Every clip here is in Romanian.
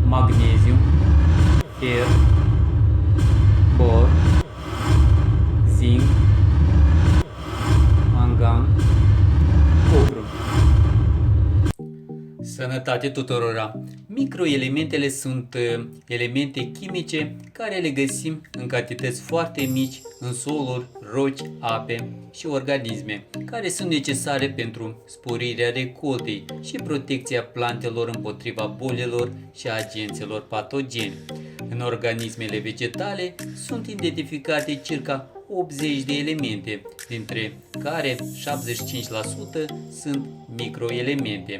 magneziu, fer, bor, zinc, mangan, cupru. Sănătate tuturora! Microelementele sunt elemente chimice care le găsim în cantități foarte mici în soluri, roci, ape și organisme, care sunt necesare pentru sporirea recoltei și protecția plantelor împotriva bolilor și agenților patogeni. În organismele vegetale sunt identificate circa 80 de elemente, dintre care 75% sunt microelemente.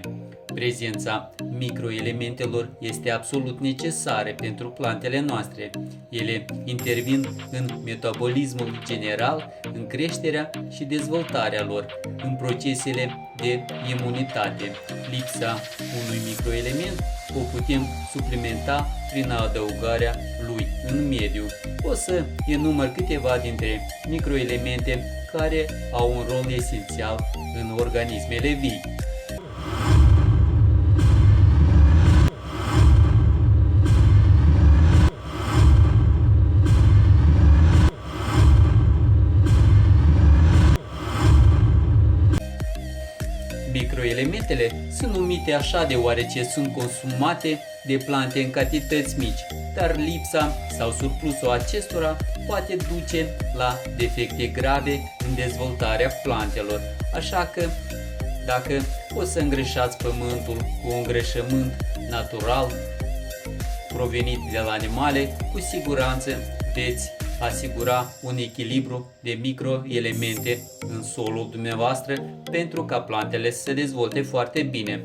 Prezența microelementelor este absolut necesară pentru plantele noastre. Ele intervin în metabolismul general, în creșterea și dezvoltarea lor, în procesele de imunitate. Lipsa unui microelement o putem suplimenta prin adăugarea lui în mediu. O să enumăr câteva dintre microelemente care au un rol esențial în organismele vii. Microelementele sunt numite așa deoarece sunt consumate de plante în cantități mici, dar lipsa sau surplusul acestora poate duce la defecte grave în dezvoltarea plantelor. Așa că, dacă o să îngrășați pământul cu un îngrășământ natural provenit de la animale, cu siguranță veți asigura un echilibru de microelemente în solul dumneavoastră pentru ca plantele să se dezvolte foarte bine.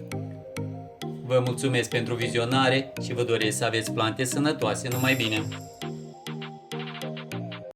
Vă mulțumesc pentru vizionare și vă doresc să aveți plante sănătoase. Numai bine!